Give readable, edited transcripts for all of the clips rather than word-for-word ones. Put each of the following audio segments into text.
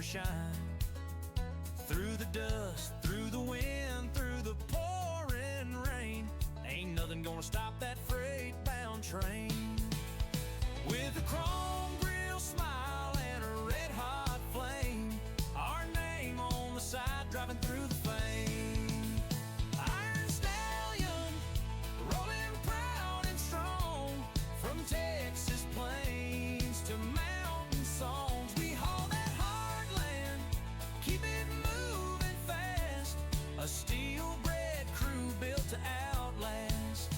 shine. Through the dust, through the wind, through the pouring rain, ain't nothing gonna stop that freight-bound train. With a chrome grill smile and a red-hot flame, our name on the side driving through the fame. Iron Stallion, rolling proud and strong, from Texas plains to mountain songs. We haul that heartland, keep it moving fast, a steel-bred crew built to outlast.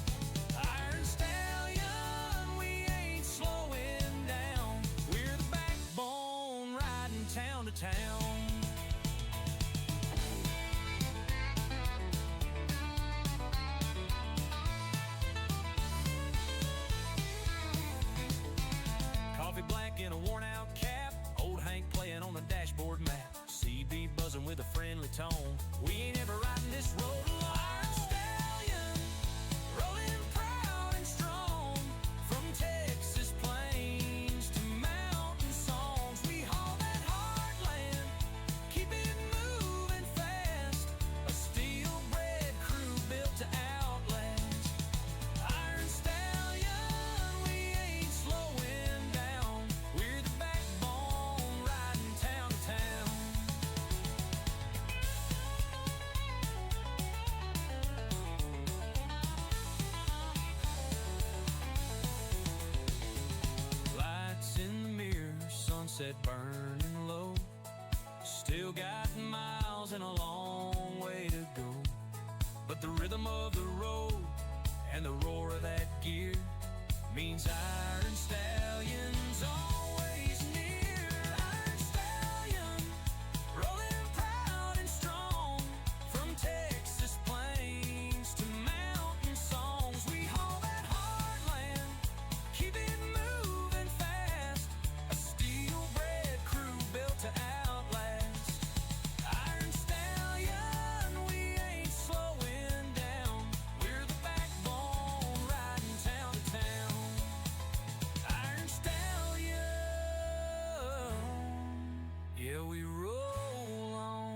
Iron Stallion, we ain't slowing down, we're the backbone riding town to town. Coffee black in a worn-out cap, old Hank playing on the dashboard map, CB buzzing with a friendly tone. We ain't ever riding this road alone. Iron Stallion, rolling proud and strong, from Texas plains to mountain songs. We haul that heartland, keep it moving fast, a steel-bred crew built to outlast. Iron Stallion, we ain't slowing down, we're the backbone riding town to town. Lights in the mirror, sunset burning low, still got miles and a long way to go. But the rhythm of the road and the roar of that gear means Iron Stallion's always near. Iron Stallion, rolling proud and strong, from Texas plains to mountain songs. We haul that heartland, keep it moving fast, a steel-bred crew built to outlast. Iron Stallion, we ain't slowing down, we're the backbone riding town to town. Iron Stallion, yeah, we roll on.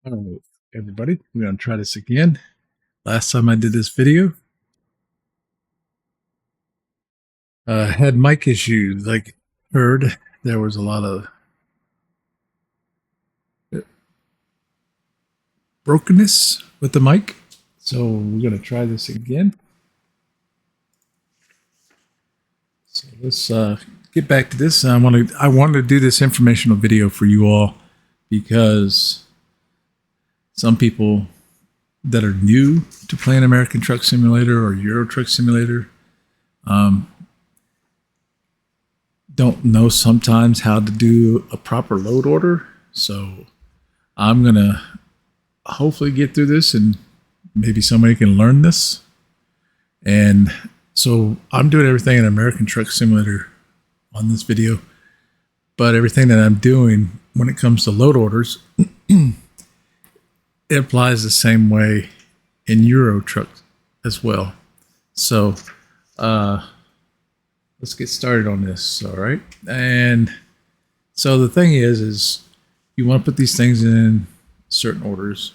All right, everybody, we're going to try this again. Last time I did this video, had mic issues. Like, heard there was a lot of brokenness with the mic. So we're going to try this again. So let's get back to this. I wanted to do this informational video for you all because some people that are new to playing American Truck Simulator or Euro Truck Simulator don't know sometimes how to do a proper load order. So I'm going to hopefully get through this and maybe somebody can learn this. And so I'm doing everything in American Truck Simulator on this video, but everything that I'm doing when it comes to load orders, it applies the same way in Euro Truck as well. So let's get started on this. All right. And so the thing is you want to put these things in certain orders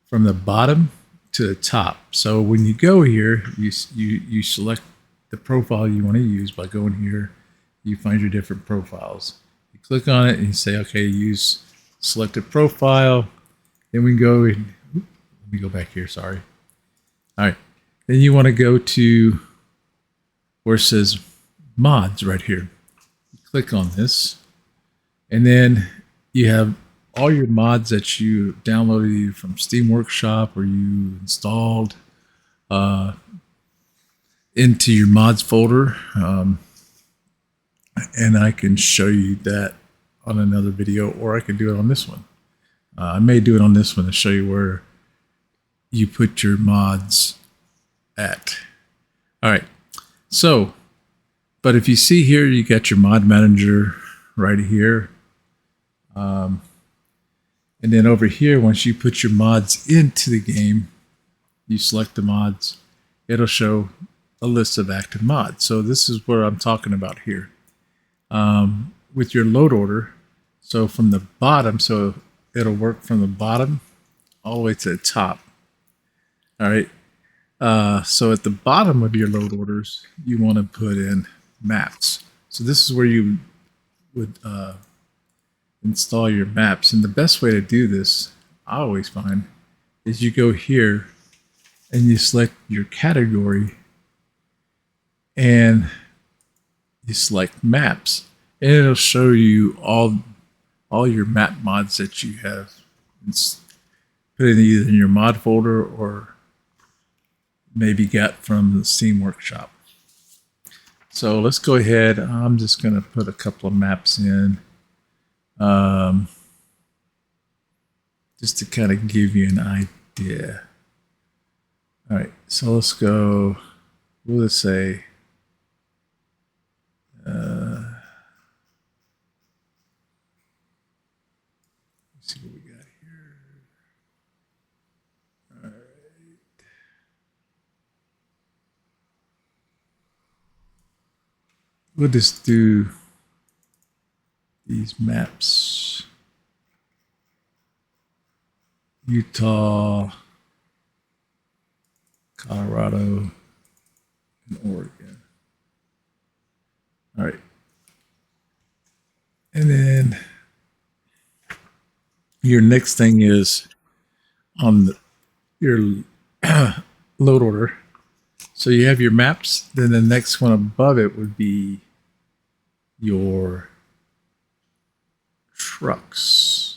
from the bottom to the top. So when you go here, you select the profile you want to use by going here. You find your different profiles. You click on it and you say, okay, use selected profile. Then we can go in. Let me go back here. Sorry. All right. Then you want to go to where it says mods right here. You click on this, and then you have all your mods that you downloaded either from Steam Workshop or you installed into your mods folder. and I can show you that on another video, or I could do it on this one. I may do it on this one to show you where you put your mods at. All right. So, but if you see here, you got your mod manager right here. And then over here, once you put your mods into the game, you select the mods, it'll show a list of active mods. So this is where I'm talking about here. With your load order, so from the bottom, so it'll work from the bottom all the way to the top. All right. So at the bottom of your load orders, you want to put in maps. So this is where you would install your maps. And the best way to do this, I always find, is you go here and you select your category and you select maps. And it'll show you all your map mods that you have put in either in your mod folder or maybe got from the Steam Workshop. So let's go ahead. I'm just going to put a couple of maps in just to kind of give you an idea. All right, so let's go. We'll just say let's see what we got here. All right. We'll just do these maps. Utah, Colorado, and Oregon. All right. And then your next thing is on your load order. So you have your maps. Then the next one above it would be your trucks.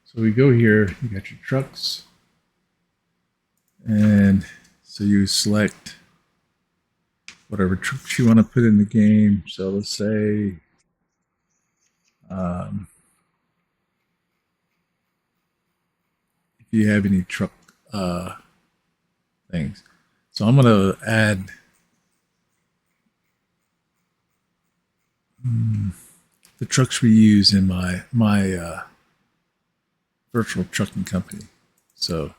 So we go here, you got your trucks. And so you select whatever trucks you want to put in the game. So let's say if you have any truck things. So I'm going to add the trucks we use in my virtual trucking company. So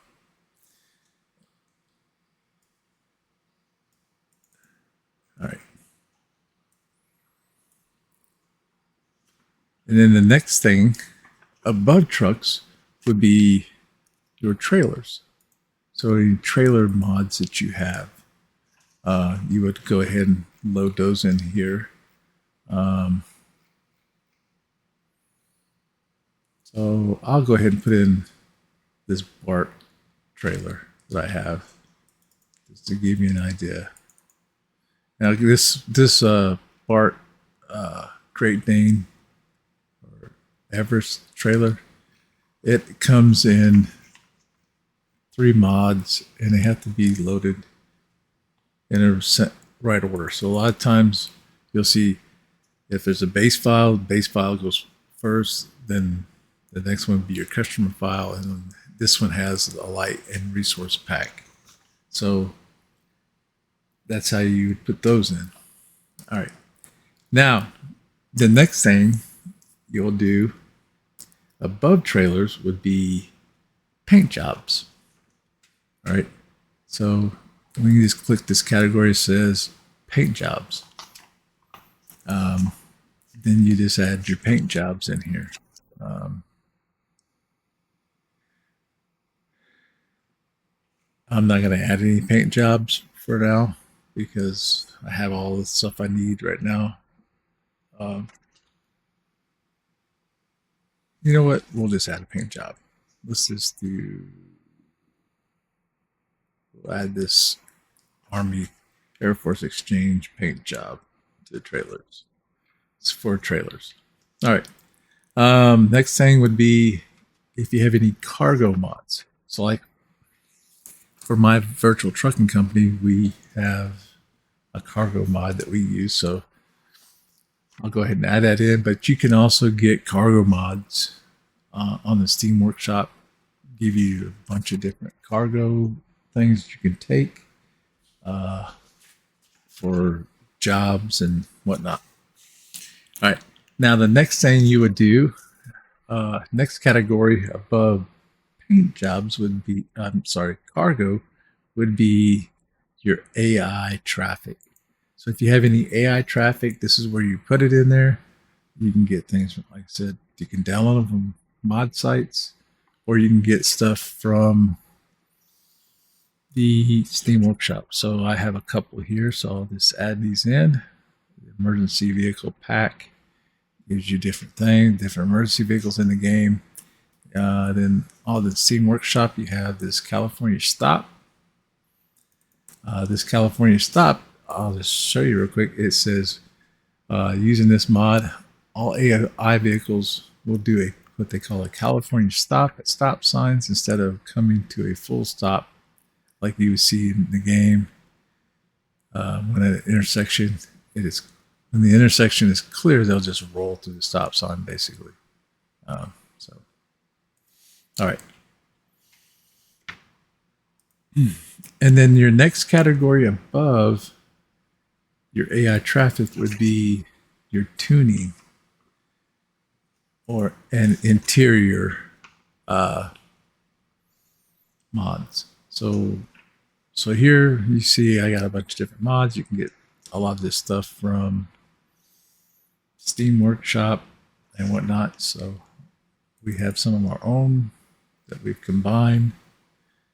all right. And then the next thing above trucks would be your trailers. So any trailer mods that you have, you would go ahead and load those in here. So I'll go ahead and put in this BART trailer that I have just to give you an idea. Now this BART Great Dane or Everest trailer, it comes in 3 mods and they have to be loaded in a right order. So a lot of times you'll see if there's a base file, the base file goes first, then the next one would be your customer file, and then this one has a light and resource pack. So that's how you would put those in. All right. Now, the next thing you'll do above trailers would be paint jobs. All right. So when you just click this category, it says paint jobs. Then you just add your paint jobs in here. I'm not going to add any paint jobs for now because I have all the stuff I need right now. You know what? We'll just add a paint job. Let's just we'll add this Army Air Force Exchange paint job to the trailers. It's for trailers. All right. Next thing would be if you have any cargo mods. So like for my virtual trucking company, we have a cargo mod that we use. So I'll go ahead and add that in. But you can also get cargo mods on the Steam Workshop. Give you a bunch of different cargo things you can take for jobs and whatnot. All right. Now the next thing you would do, next category above paint jobs would be, cargo would be your AI traffic. So if you have any AI traffic, this is where you put it in there. You can get things from, like I said, you can download them from mod sites, or you can get stuff from the Steam Workshop. So I have a couple here, so I'll just add these in. The emergency vehicle pack gives you different things, different emergency vehicles in the game. Then all the Steam Workshop, you have this California stop. This California stop, I'll just show you real quick. It says using this mod, all AI vehicles will do what they call a California stop at stop signs instead of coming to a full stop like you would see in the game. When at an intersection, when the intersection is clear, they'll just roll through the stop sign basically. All right. And then your next category above your AI traffic would be your tuning or an interior mods. So here you see I got a bunch of different mods. You can get a lot of this stuff from Steam Workshop and whatnot. So we have some of our own that we've combined.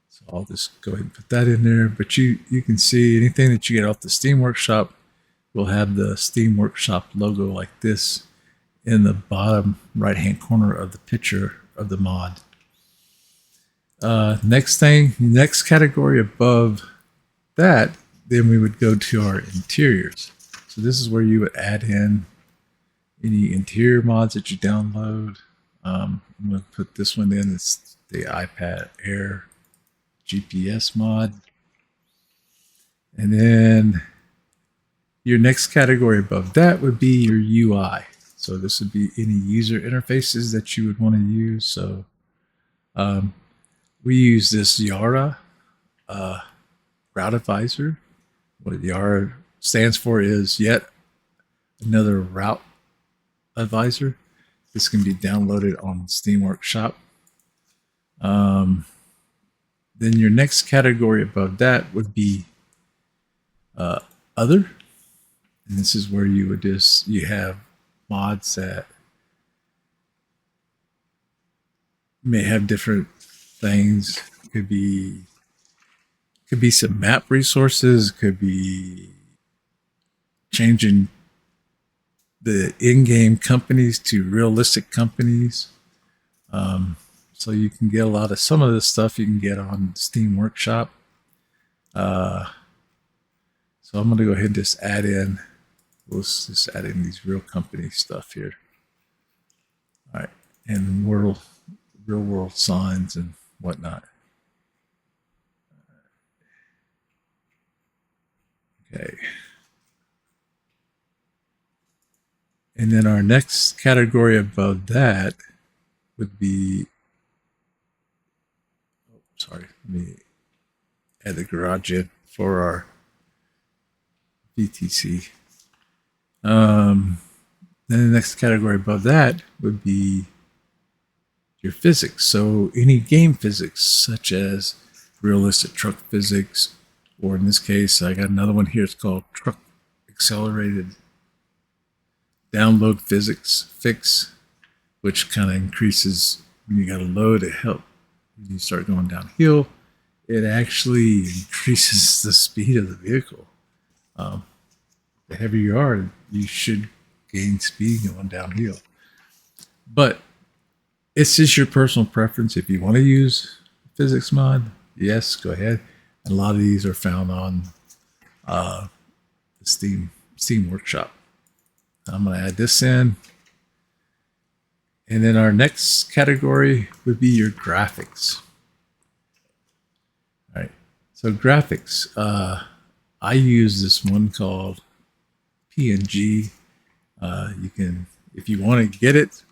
So I'll just go ahead and put that in there. But you can see anything that you get off the Steam Workshop will have the Steam Workshop logo like this in the bottom right hand corner of the picture of the mod. Next category above that, then we would go to our interiors. So this is where you would add in any interior mods that you download. I'm going to put this one in. It's the iPad Air GPS mod. And then your next category above that would be your UI. So this would be any user interfaces that you would want to use. So we use this Yara Route Advisor. What Yara stands for is yet another route advisor. This can be downloaded on Steam Workshop. Then your next category above that would be other. And this is where you would you have mods that may have different things. Could be some map resources, could be changing the in-game companies to realistic companies. So you can get a lot of some of this stuff you can get on Steam Workshop. So I'm going to go ahead and just add in. We'll just add in these real company stuff here. All right, and real world signs and whatnot. Okay. And then our next category above that would be, let me add the garage in for our VTC. Then the next category above that would be your physics. So any game physics, such as realistic truck physics, or in this case, I got another one here. It's called Truck Accelerated Download Physics Fix, which kind of increases when you got a load to help when you start going downhill. It actually increases the speed of the vehicle. The heavier you are, you should gain speed going downhill. But it's just your personal preference. If you want to use physics mod, yes, go ahead. And a lot of these are found on the Steam Workshop. I'm going to add this in. And then our next category would be your graphics. All right. So graphics, I use this one called PNG. You can, if you want to get it,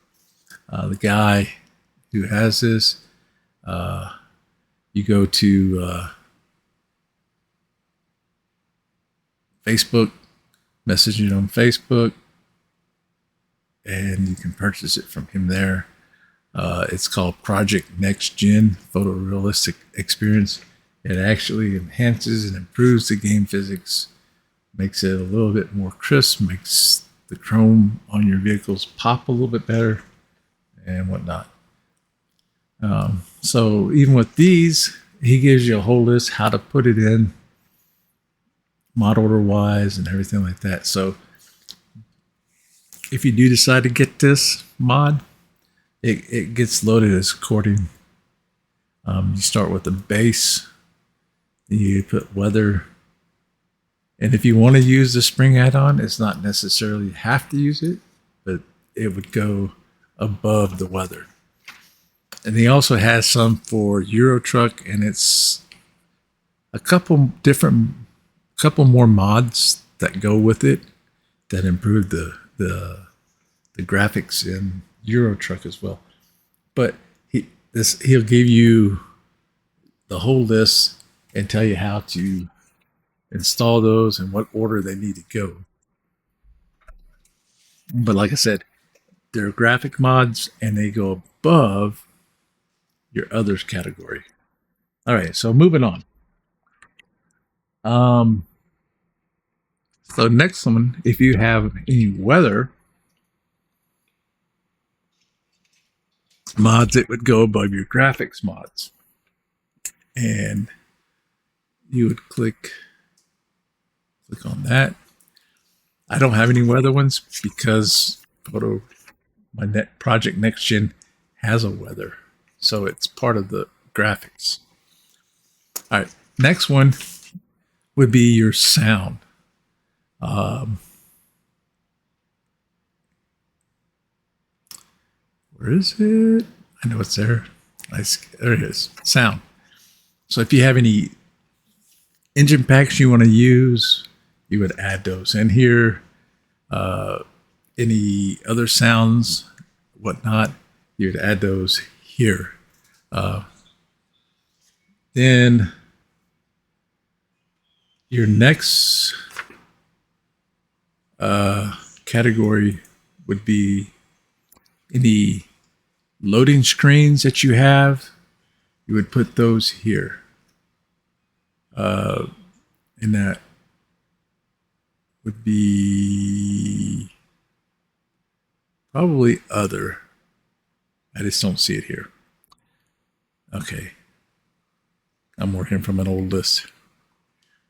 the guy who has this, you go to Facebook, message it on Facebook, and you can purchase it from him there. It's called Project Next Gen Photorealistic Experience. It actually enhances and improves the game physics, makes it a little bit more crisp, makes the chrome on your vehicles pop a little bit better, and whatnot. So even with these, he gives you a whole list how to put it in, mod order wise, and everything like that. So if you do decide to get this mod, it gets loaded as according. You start with the base, you put weather, and if you want to use the spring add-on, it's not necessarily have to use it, but it would go above the weather. And he also has some for Euro Truck, and it's a couple more mods that go with it that improve the graphics in Euro Truck as well. But he'll give you the whole list and tell you how to install those and what order they need to go. But like I said, they're graphic mods and they go above your others category. All right, so moving on. So next one, if you have any weather mods, it would go above your graphics mods, and you would click on that. I don't have any weather ones because my Project Next Gen has a weather, so it's part of the graphics. All right, next one would be your sound. Where is it? I know it's there. There it is. Sound. So if you have any engine packs you want to use, you would add those in here. Any other sounds, whatnot, you would add those here. Then your next category would be any loading screens that you have. You would put those here. And that would be probably other. I just don't see it here. Okay. I'm working from an old list.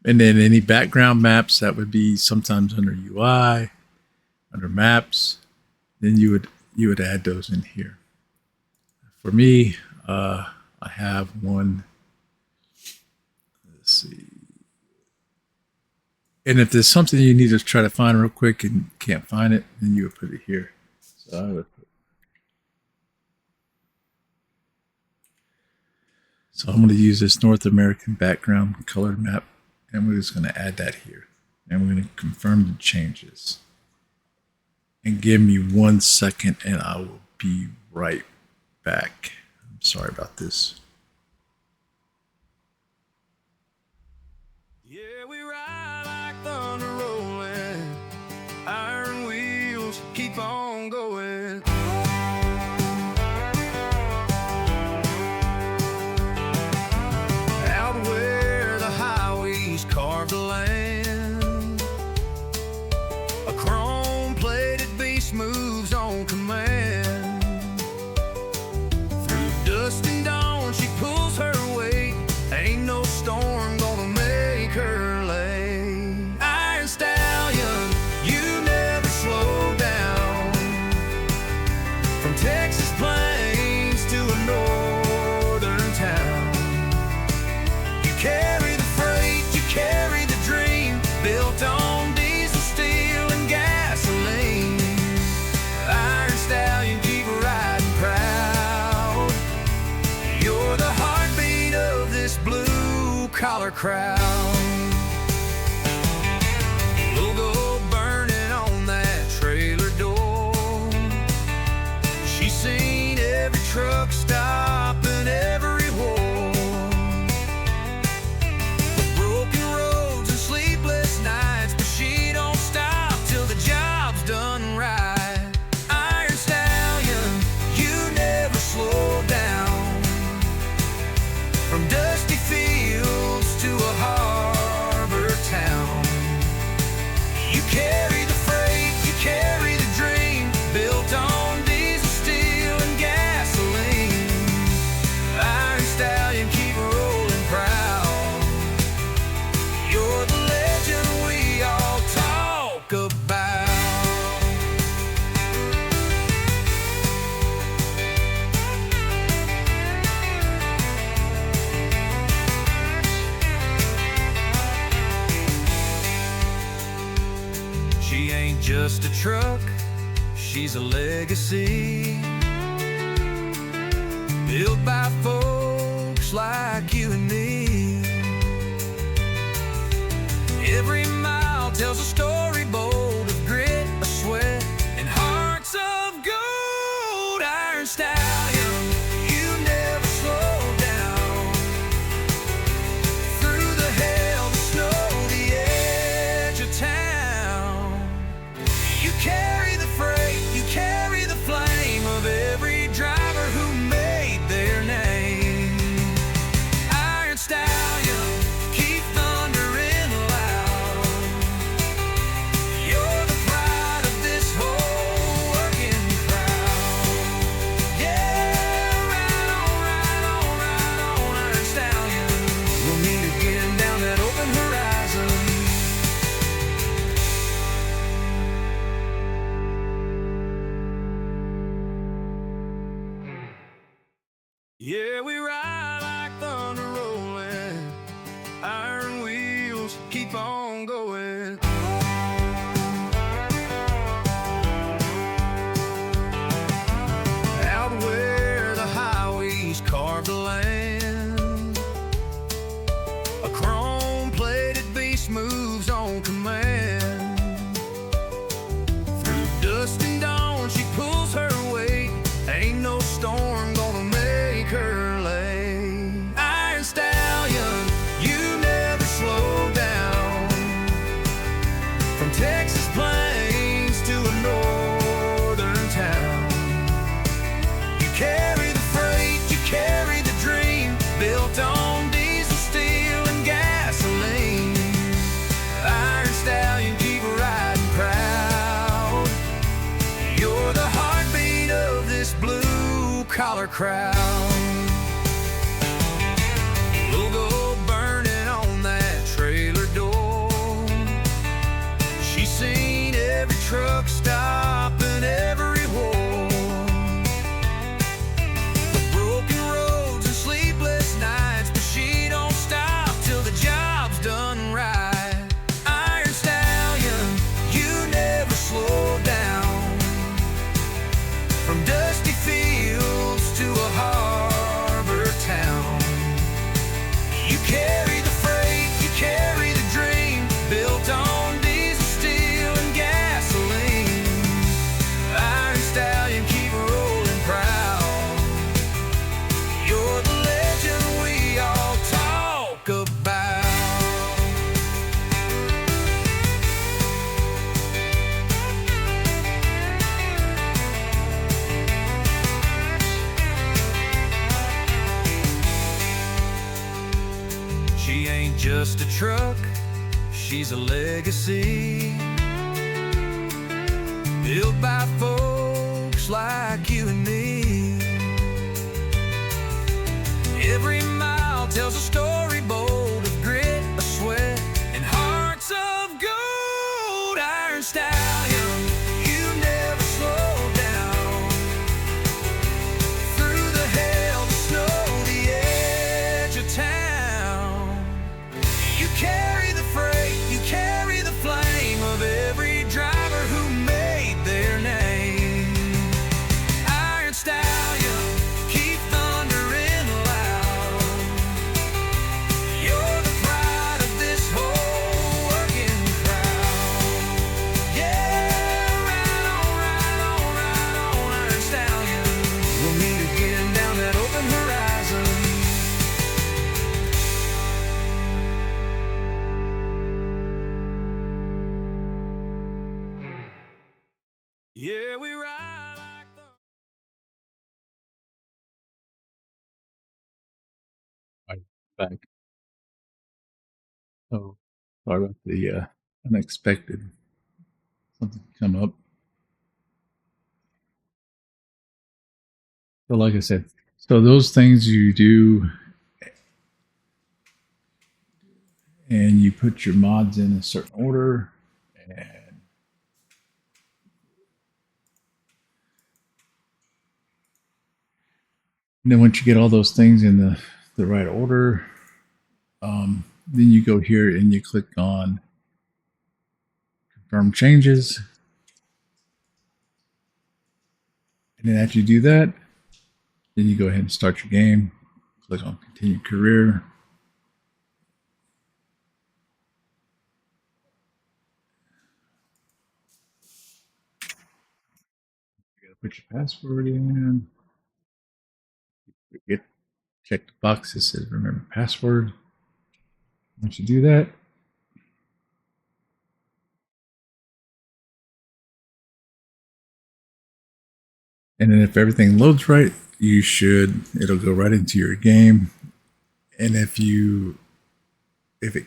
And then any background maps, that would be sometimes under UI, under maps. Then you would add those in here. For me, I have one. Let's see. And if there's something you need to try to find real quick and can't find it, then you would put it here. So I would So I'm going to use this North American background colored map, and we're just going to add that here. And we're going to confirm the changes. And give me 1 second, and I will be right back. I'm sorry about this. Yeah, we ride like thunder rolling, iron wheels keep on going. Out where the highways carve the land, a chrome-plated beast moves on command. Through dust and dawn, she pulls her weight. Ain't no storm gonna make her late. Iron Stallion, you never slow down. From Texas plains to a northern town, you carry the freight, you carry the dream, built on diesel, steel, and gasoline. Iron Stallion, keep riding proud. You're the heartbeat of this blue-collar crowd. We'll go burning on that trailer just a truck, she's a legacy, built by folks like you and me. Every mile tells a story bold of grit, a sweat, and hearts of gold. Iron Stallion, you never slow down. Through the hail, the snow, the edge of town, you carry the freight, you carry the flame of every driver who made their name. Iron Stallion, keep thundering loud. You're the pride of this whole working crowd. Yeah, right on, right on, right on, Iron Stallion. We'll meet again down that open horizon. Yeah, we ride like thunder rolling, iron wheels keep on going. Out where the highways carve the land, a chrome-plated beast moves on command. Through dust and dawn she pulls her weight, ain't no storm gonna make her late. Iron Stallion, you never slow down. From Texas plains to a northern town, you carry the freight, you carry the dream, built on diesel, steel, and gasoline. Iron Stallion, keep riding proud. You're the heartbeat of this blue-collar crowd. Logo burning on that trailer door, she's seen every truck stop and every war. The broken roads and sleepless nights, but she don't stop till the job's done right. Iron Stallion, you never slow down. From dusty fields to a harbor town, you carry the freight, you carry the dream, built on diesel, steel, and gasoline. Iron Stallion, keep rolling proud. You're the legend we all talk about. She ain't just a truck, she's a legacy, built by folks like you and me. Every mile tells a story bold of grit, a sweat, and hearts of gold. Iron Stallion, you never slow down. Through the hail, the snow, the edge of town, you carry the freight, you carry the flame of every driver who made their name. Iron Stallion, keep thundering loud. You're the pride of this whole working crowd. Yeah, right on, right on, right on, Iron Stallion. We'll meet again down that open horizon. Yeah, we ride like the... Right, back. So sorry about the unexpected something come up. So like I said, so those things you do, and you put your mods in a certain order, and then once you get all those things in the right order, then you go here and you click on confirm changes, And then after you do that, then you go ahead and start your game. Click on Continue Career. You gotta put your password in. Check the box that says Remember Password. Once you do that, and then if everything loads right, it'll go right into your game. And if it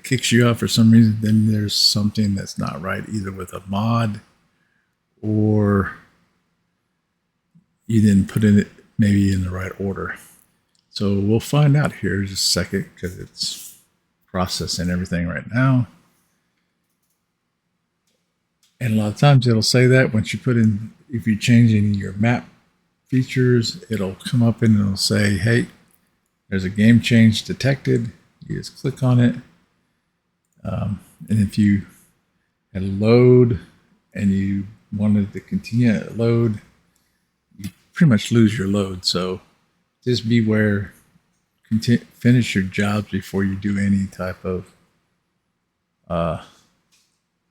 kicks you out for some reason, then there's something that's not right, either with a mod or you didn't put it maybe in the right order. So we'll find out here in just a second because it's processing everything right now. And a lot of times it'll say that once you put in, if you change any of your map features, it'll come up and it'll say, hey, there's a game change detected. You just click on it. And if you had a load and you wanted to continue to load, you pretty much lose your load. So just beware. Finish your jobs before you do any type of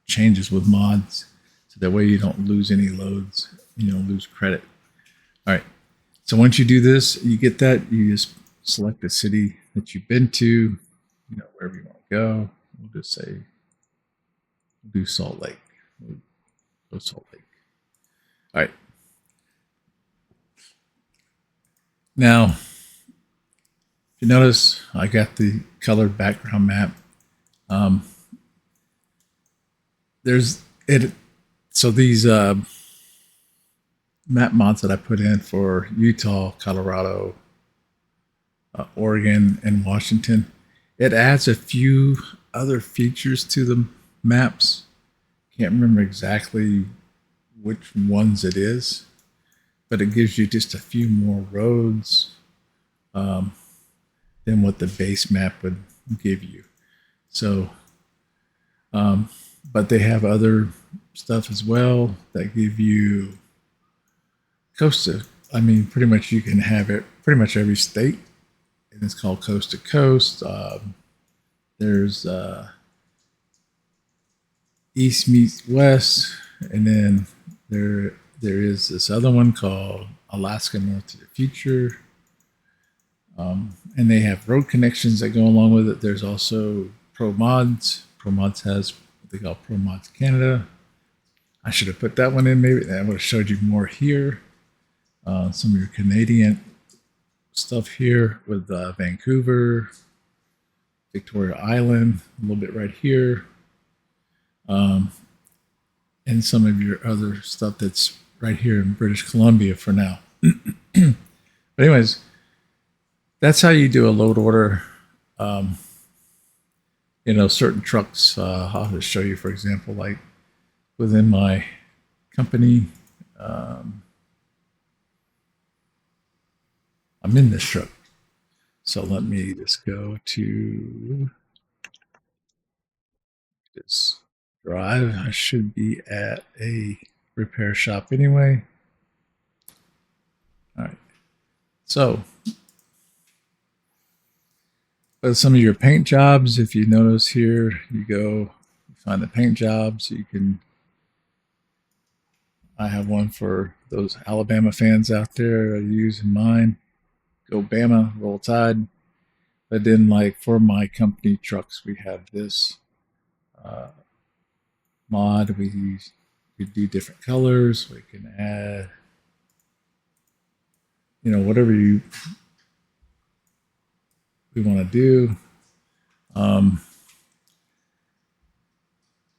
changes with mods, so that way you don't lose any loads, you don't lose credit. All right, so once you do this, you get that, you just select the city that you've been to, wherever you want to go. We'll just say, we'll do Salt Lake. We'll go Salt Lake. All right. Now, if you notice, I got the colored background map. There's it. So these map mods that I put in for Utah, Colorado, Oregon, and Washington, it adds a few other features to the maps. Can't remember exactly which ones it is, but it gives you just a few more roads than what the base map would give you. So, but they have other stuff as well that give you coast to, pretty much you can have it pretty much every state, and it's called coast to coast. There's east meets west, and then there is this other one called Alaska North to the Future. And they have road connections that go along with it. There's also Pro Mods. Pro Mods has what they call Pro Mods Canada. I should have put that one in. Maybe that would have showed you more here. Some of your Canadian stuff here with Vancouver, Victoria Island, a little bit right here. And some of your other stuff that's right here in British Columbia for now. But anyways, that's how you do a load order. Certain trucks, I'll just show you, for example, like within my company, I'm in this truck. So let me just go to this drive. I should be at a repair shop anyway. All right. So, some of your paint jobs, if you notice here, you find the paint jobs. I have one for those Alabama fans out there. I use in mine. Go Bama, Roll Tide. But then, like for my company trucks, we have this mod. We do different colors. We can add, whatever we want to do. And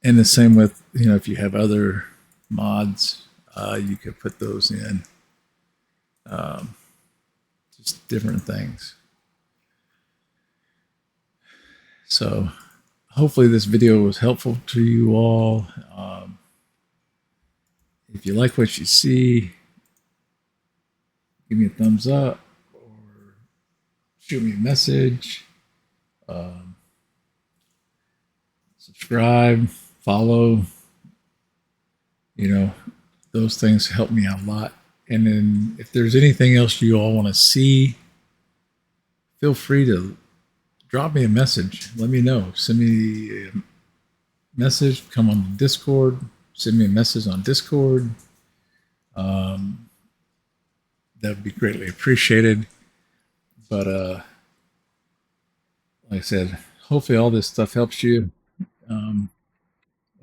the same with, if you have other mods, you could put those in. Just different things. So hopefully this video was helpful to you all. If you like what you see, give me a thumbs up or shoot me a message. Subscribe, follow. Those things help me out a lot. And then if there's anything else you all want to see, feel free to drop me a message. Let me know. Send me a message. Come on Discord. Send me a message on Discord. That would be greatly appreciated. But like I said, hopefully all this stuff helps you, and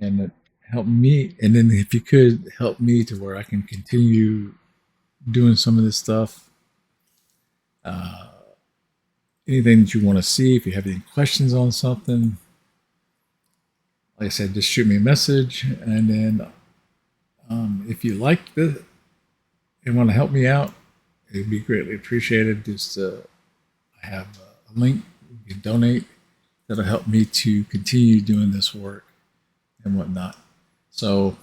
it helped me. And then if you could help me to where I can continue doing some of this stuff. Anything that you want to see, if you have any questions on something, like I said, just shoot me a message. And then if you like this and want to help me out, it'd be greatly appreciated. Just I have a link you can donate that'll help me to continue doing this work and whatnot. So,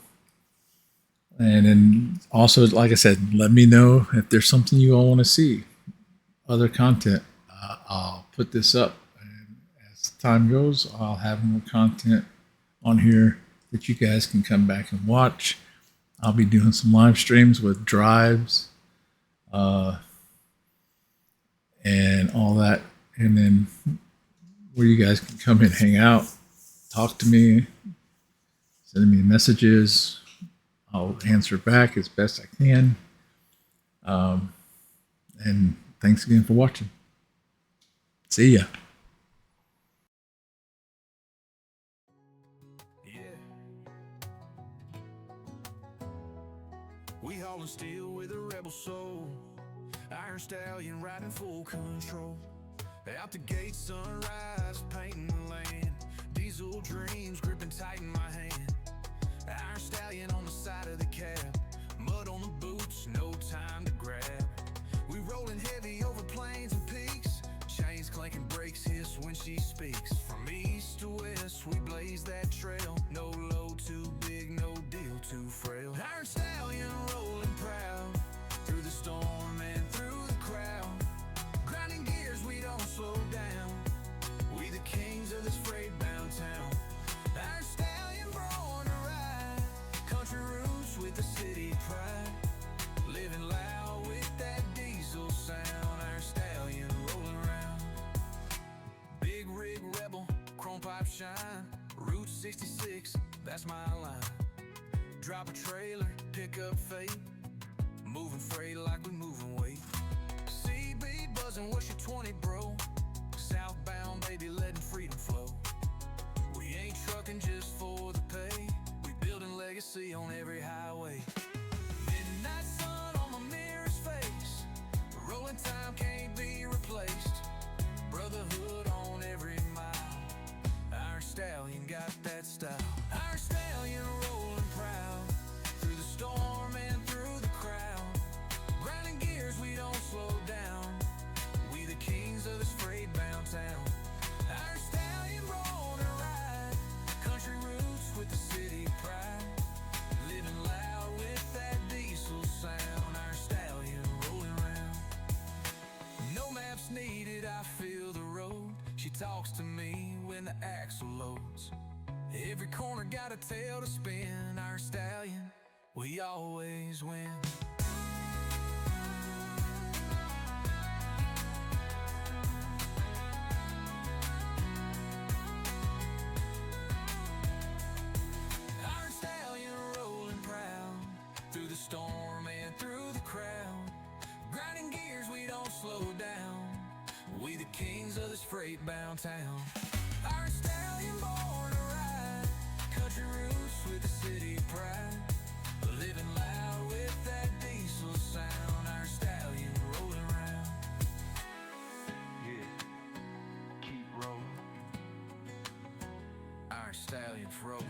and then also, like I said, let me know if there's something you all want to see, other content. I'll put this up, and as time goes, I'll have more content on here that you guys can come back and watch. I'll be doing some live streams with drives and all that, and then where you guys can come and hang out, talk to me, send me messages. I'll answer back as best I can. And thanks again for watching. See ya. We hauling steel with a rebel soul. Iron Stallion riding full control. Out the gate, sunrise, painting the land. Diesel dreams gripping tight in my hand. Iron Stallion on the side of the cab. Mud on the boots, no time to grab. We rolling heavy over plains and peaks. Chains clanking, brakes hiss when she speaks. From east to west, we blaze that trail. No load too big, no deal too frail. Iron Stallion rolling proud through the storm and through the crowd. Grinding gears, we don't slow down. We the kings of this freight-bound town. Iron Stallion born to ride. Country roots with the city pride. Living loud with that diesel sound. Iron Stallion rolling around. Big rig rebel, chrome pipe shine. Route 66, that's my line. Drop a trailer, pick up fate. Moving freight like we moving weight. CB buzzing, what's your 20, bro? Southbound, baby, letting freedom flow. We ain't trucking just for the pay. We building legacy on every highway. Midnight sun on my mirror's face. Rolling time can't be replaced. Brotherhood on every mile. Iron Stallion got that style. Iron Stallion rolling proud through the storm and through the crowd. Grinding gears, we don't slow down. We the kings of this freight-bound town. Iron Stallion born to ride. Country roots with the city pride. Living loud with that diesel sound. Iron Stallion rolling around. No maps needed, I feel the road. She talks to me when the axle loads. Every corner got a tail to spin. Iron Stallion, we always win. Iron Stallion rolling proud through the storm and through the crowd. Grinding gears, we don't slow down. We the kings of this freight-bound town. Iron Stallion born to ride. Country roots with the city pride. Living loud with that diesel sound. Iron Stallion rolling around. Yeah, keep rolling. Iron Stallion rolling.